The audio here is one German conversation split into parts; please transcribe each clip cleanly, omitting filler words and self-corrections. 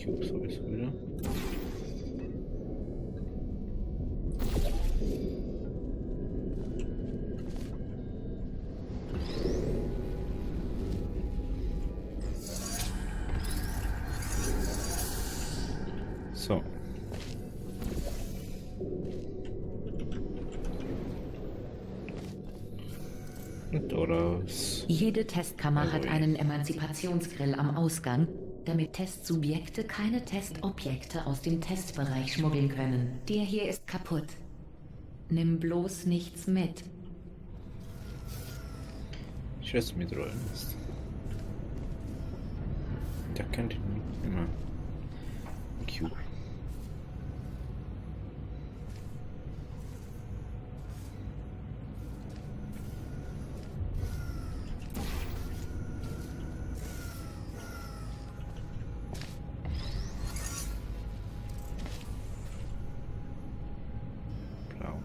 Cube sowieso wieder. So. Und raus. Jede Testkammer hat einen Emanzipationsgrill am Ausgang, damit Testsubjekte keine Testobjekte aus dem Testbereich schmuggeln können. Der hier ist kaputt. Nimm bloß nichts mit. Ich weiß mit Rollen ist. Der kennt ihn immer. Cube. Blau.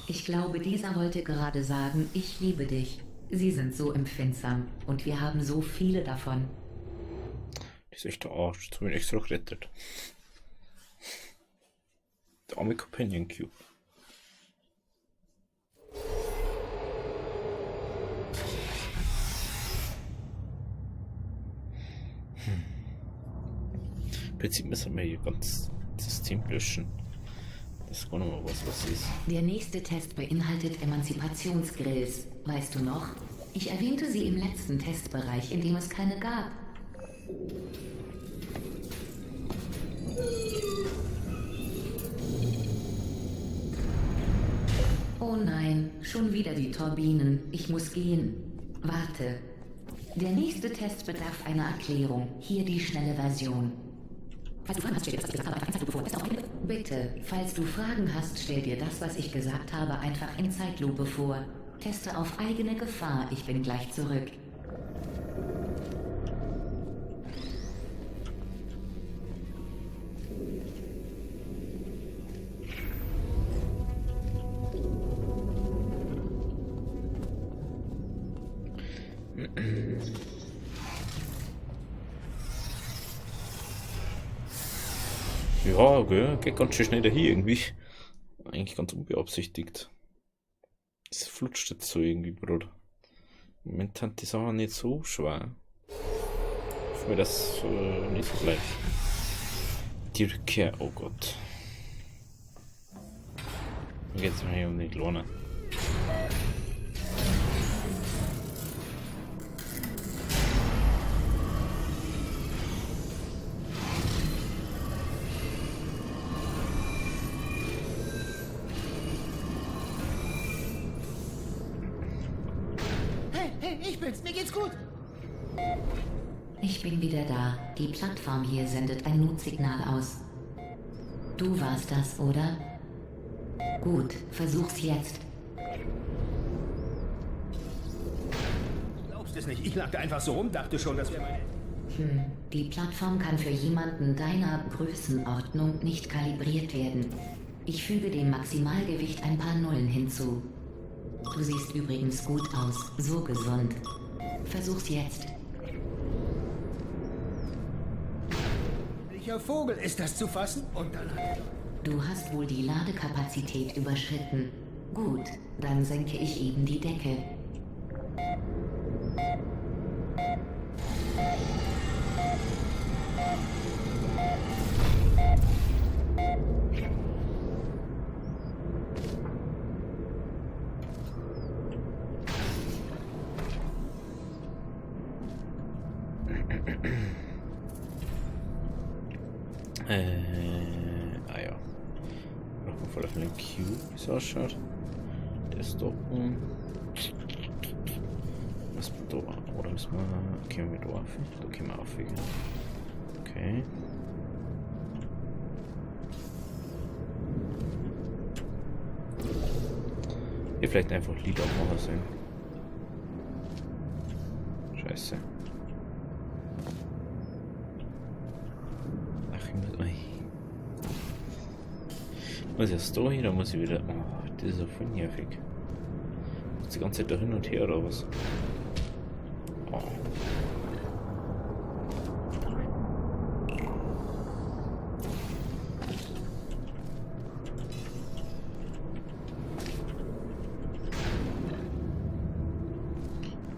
Ich glaube, dieser wollte gerade sagen, ich liebe dich. Sie sind so empfindsam und wir haben so viele davon. Das ist echt der Arsch. Jetzt habe ich ihn extra gerettet. Der arme Companion Cube. Im Prinzip müssen wir hier ganz das System löschen. Das ist gar nicht mal was ist. Der nächste Test beinhaltet Emanzipationsgrills. Weißt du noch? Ich erwähnte sie im letzten Testbereich, in dem es keine gab. Oh nein, schon wieder die Turbinen. Ich muss gehen. Warte. Der nächste Test bedarf einer Erklärung. Hier die schnelle Version. Bitte, falls du Fragen hast, stell dir das, was ich gesagt habe, einfach in Zeitlupe vor. Teste auf eigene Gefahr. Ich bin gleich zurück. Ja, okay, geht ganz schön schnell dahin irgendwie. Eigentlich ganz unbeabsichtigt. Es flutscht jetzt so irgendwie, Bruder. Im Moment sind die Sachen nicht so schwer. Ich will das nicht so bleibt. Die Rückkehr, oh Gott. Dann geht's mir hier um die Lohne. Hey, ich bin's, mir geht's gut. Ich bin wieder da. Die Plattform hier sendet ein Notsignal aus. Du warst das, oder? Gut, versuch's jetzt. Du glaubst es nicht, ich lag da einfach so rum, dachte schon, das wäre meine... Die Plattform kann für jemanden deiner Größenordnung nicht kalibriert werden. Ich füge dem Maximalgewicht ein paar Nullen hinzu. Du siehst übrigens gut aus, so gesund. Versuch's jetzt. Welcher Vogel ist das zu fassen? Und dann hat... Du hast wohl die Ladekapazität überschritten. Gut, dann senke ich eben die Decke. Ja. Brauchen wir voll auf einen Cube, wie es ausschaut. Der ist stoppen. Was wir da? Oder müssen wir. Können wir da auf? Da können wir aufwägen. Okay. Hier vielleicht einfach Lied aufmachen sein. Scheiße. Ach, ich muss. Muss ich erst da hin, dann muss ich wieder. Oh, das ist ja voll nervig. Muss die ganze Zeit da hin und her oder was? Oh.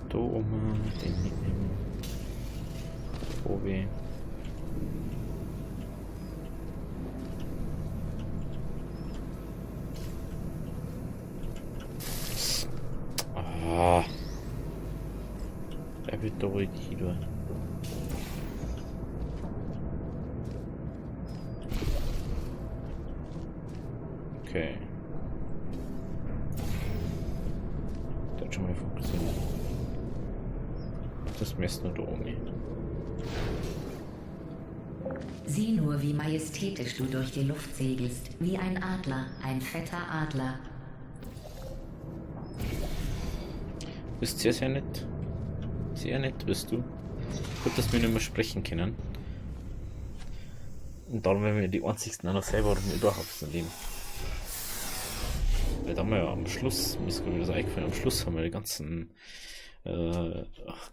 Da oben, den mitnehmen. Probe. Ah. Er wird doch richtig hier. Okay. Das hat schon mal funktioniert. Das messt nur da oben. Sieh nur, wie majestätisch du durch die Luft segelst. Wie ein Adler, ein fetter Adler. Bist sehr, sehr nett. Sehr nett bist du. Gut, dass wir nicht mehr sprechen können. Und darum werden wir die einzigsten noch selber überhaupt im Leben. Weil da haben wir ja am Schluss, mir ist gerade wieder so eingefallen, am Schluss haben wir die ganzen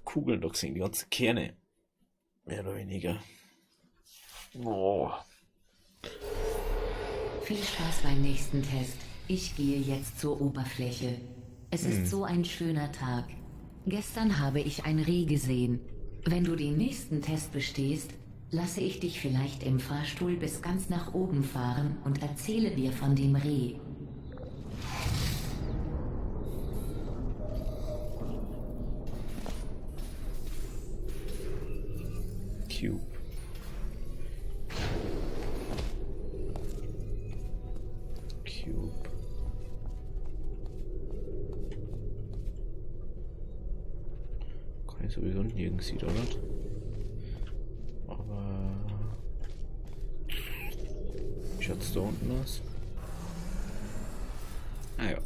Kugeln da gesehen, die ganzen Kerne. Mehr oder weniger. Oh. Viel Spaß beim nächsten Test. Ich gehe jetzt zur Oberfläche. Es ist so ein schöner Tag. Gestern habe ich ein Reh gesehen. Wenn du den nächsten Test bestehst, lasse ich dich vielleicht im Fahrstuhl bis ganz nach oben fahren und erzähle dir von dem Reh. Cube. Cube. Kann ich sowieso nirgends sieht, oder? Aber wie schaut's da unten aus? Ah ja.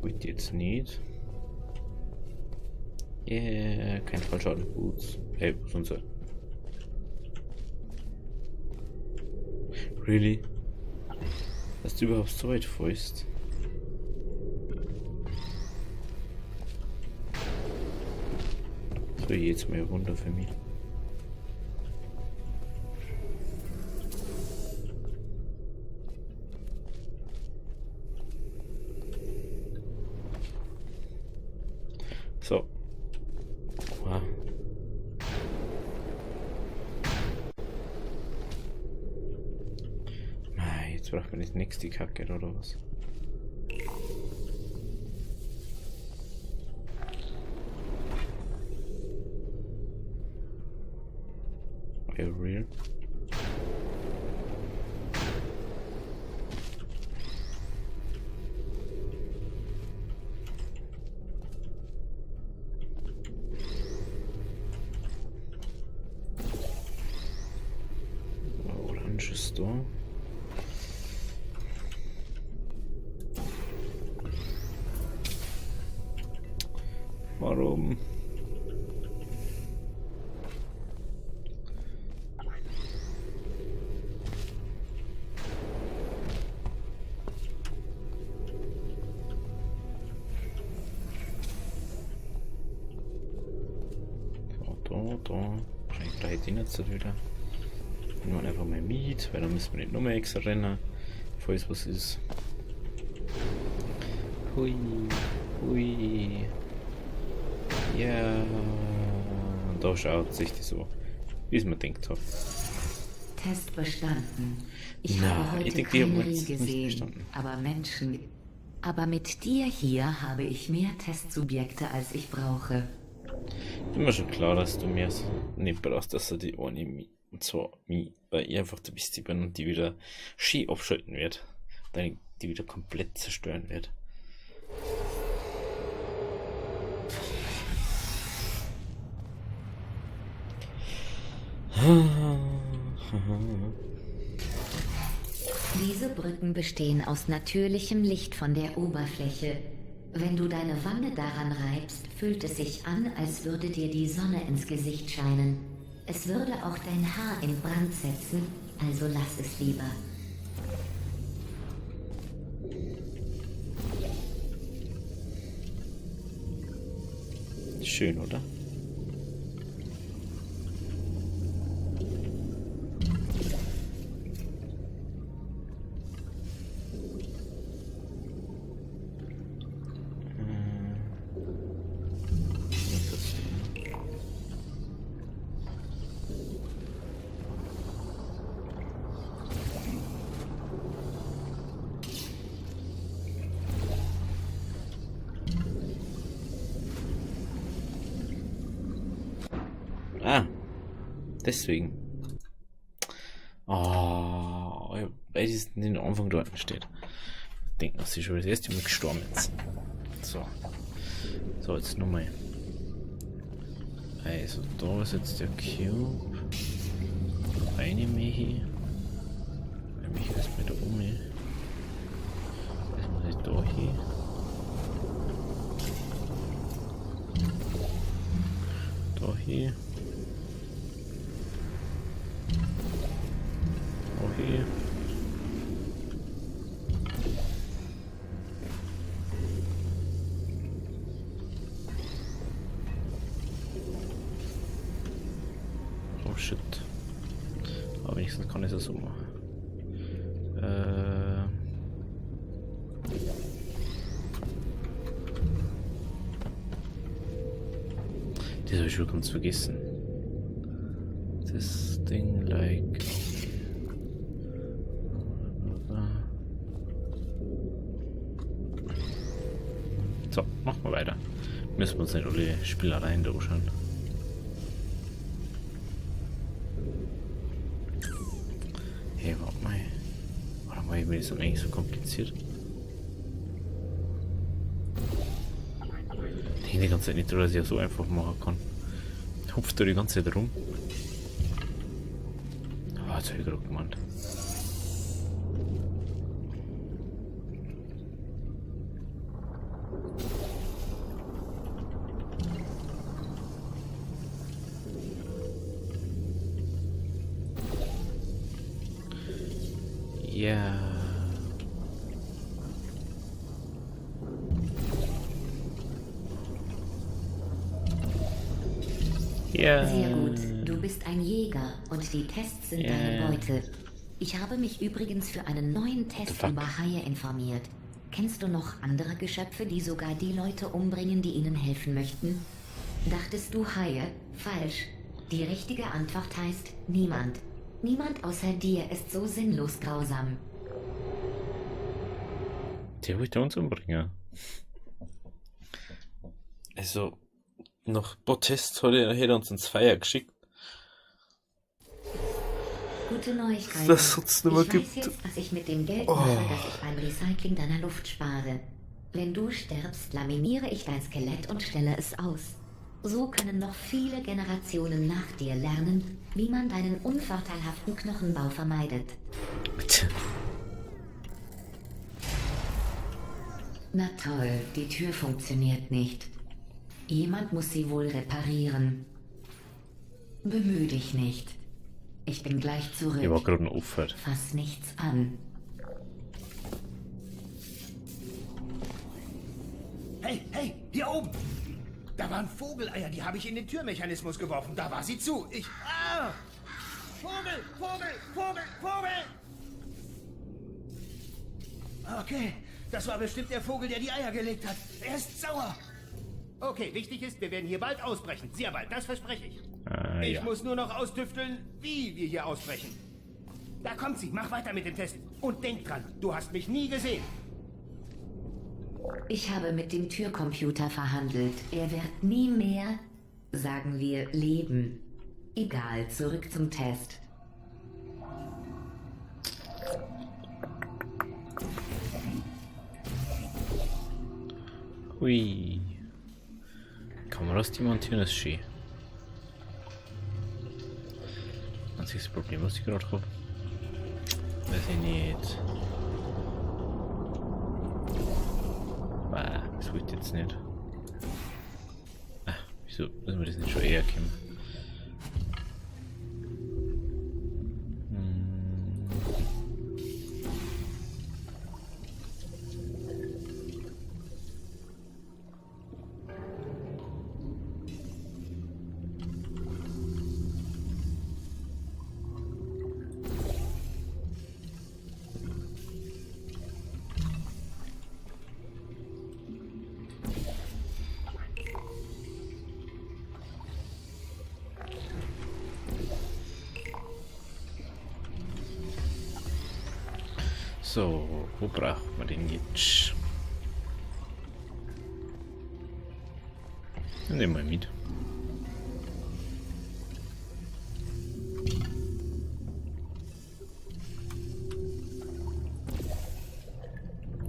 Wollte jetzt nicht. Yeah, kein Fallschaden. Boots. Hey, was sonst? Really? Dass du überhaupt so weit fährst? So, jetzt mal runter für mich. So. Wow. Jetzt braucht man das nächste Kacke oder was? Are you real? Oranges da. Warum? Da. Wahrscheinlich gleich den jetzt wieder. Nehmen wir einfach mal mit, weil dann müssen wir nicht noch mehr extra rennen, falls was ist. Hui. Hui. Ja. Da schaut sich das so, wie es mir denkt hat. Test bestanden. Ich Na, habe heute ich denke, die haben kein Reh jetzt nicht gesehen, bestanden. aber Menschen. Aber mit dir hier habe ich mehr Testsubjekte, als ich brauche. Ist mir schon klar, dass du mir nicht brauchst, dass er die ohne mich, und zwar mich, weil ich einfach der Beste bin und die wieder schön abschalten wird. die wieder komplett zerstören wird. Diese Brücken bestehen aus natürlichem Licht von der Oberfläche. Wenn du deine Wange daran reibst, fühlt es sich an, als würde dir die Sonne ins Gesicht scheinen. Es würde auch dein Haar in Brand setzen, also lass es lieber. Schön, oder? Ah, deswegen. Oh, weil es in den Anfang dort steht. Ich denke, dass sie schon das erste Mal gestorben ist. So. So, jetzt nochmal. Also, da ist jetzt der Cube. Eine Mechi. Eine Mechi ist mit da oben. Das muss ich da hin. Da hier. Okay. Oh shit. Aber wenigstens kann ich das so machen. Das habe ich schon ganz vergessen. Das Ding like. So, machen wir weiter. Müssen wir uns nicht alle Spielereien da anschauen. Hey, warte mal. Warum war mir das eigentlich so kompliziert? Ich denke die ganze Zeit nicht, dass ich ja so einfach machen kann. Hupft da die ganze Zeit rum. Ah, jetzt habe ich gerade gemeint. Ja. Ja. Sehr gut. Du bist ein Jäger und die Tests sind deine Beute. Ich habe mich übrigens für einen neuen Test über Haie informiert. Kennst du noch andere Geschöpfe, die sogar die Leute umbringen, die ihnen helfen möchten? Dachtest du Haie? Falsch. Die richtige Antwort heißt niemand. Niemand außer dir ist so sinnlos grausam. Der wollte uns umbringen. Also, nach Protest hat er uns ins Feuer geschickt. Gute Neuigkeiten. Das hat's nicht mehr ich gibt. weiß jetzt, was ich mit dem Geld mache, das ich beim Recycling deiner Luft spare. Wenn du stirbst, laminiere ich dein Skelett und stelle es aus. So können noch viele Generationen nach dir lernen, wie man deinen unvorteilhaften Knochenbau vermeidet. Na toll, die Tür funktioniert nicht. Jemand muss sie wohl reparieren. Bemühe dich nicht. Ich bin gleich zurück. Ich war gerade ein Opfer. Fass nichts an. Hey, hey, hier oben! Da waren Vogeleier, die habe ich in den Türmechanismus geworfen. Da war sie zu. Vogel, Vogel, Vogel, Vogel! Okay, das war bestimmt der Vogel, der die Eier gelegt hat. Er ist sauer. Okay, wichtig ist, wir werden hier bald ausbrechen. Sehr bald, das verspreche ich. Ich muss nur noch austüfteln, wie wir hier ausbrechen. Da kommt sie, mach weiter mit dem Test. Und denk dran, du hast mich nie gesehen. Ich habe mit dem Türcomputer verhandelt. Er wird nie mehr, sagen wir, leben. Egal, zurück zum Test. Hui. Kameras, die montieren ist schön. Einziges Problem, was ich gerade habe. Weiß ich nicht. Das wollte ich jetzt nicht. Wieso müssen wir das nicht schon eher kommen? So, wo braucht man den jetzt? Nehmen wir mit.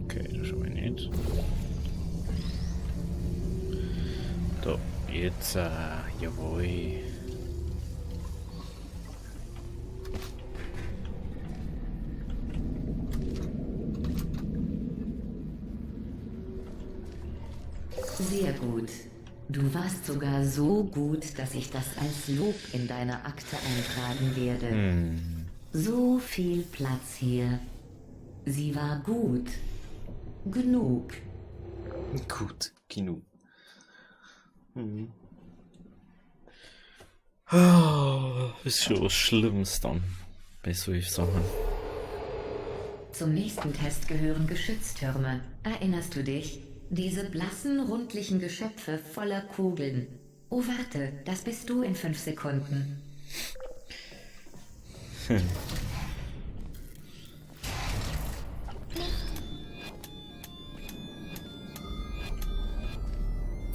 Okay, das schon mal nicht. So, jetzt, jawohl. Sehr gut. Du warst sogar so gut, dass ich das als Lob in deine Akte eintragen werde. So viel Platz hier. Sie war gut. Genug. Gut, genug. Ist schon was Schlimmes dann bei solchen Sachen. Zum nächsten Test gehören Geschütztürme. Erinnerst du dich? Diese blassen, rundlichen Geschöpfe voller Kugeln. Oh, warte, das bist du in 5 Sekunden.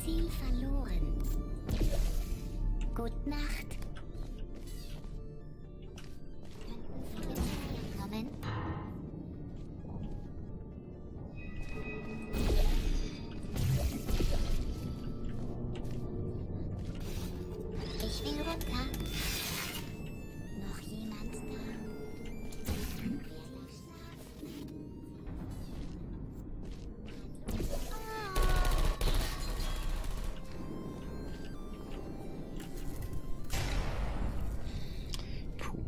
Ziel verloren. Gute Nacht. Könnten Sie kommen? Ich will runter. Noch jemand da? Wer noch schlafen? Puh.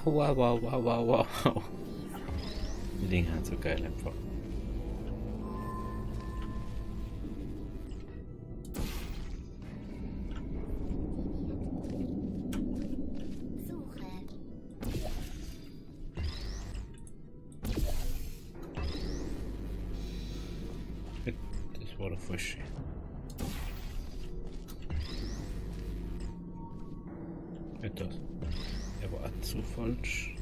Wow, wow, wow, wow, wow. Die Dinge sind so geil einfach. Suche. Das war doch voll schön. Etwas. Er war zu falsch.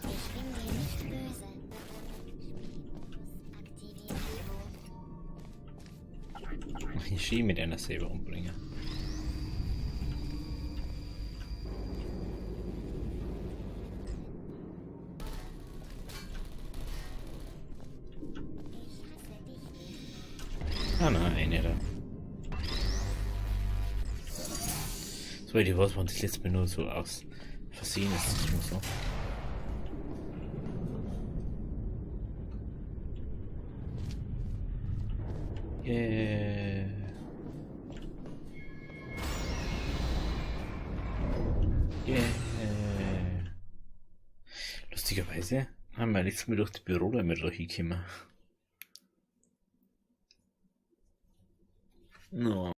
Ich bin dir nicht böse. Aktiviert. Ich Ski mit einer selber umbringen. Ah nein, nicht. So, die was man das letzte Mal nur so aus Versehen ist, das muss so. Yeah. Yeah. Lustigerweise haben wir letztes Mal durch die Büroräume da hingekommen. No.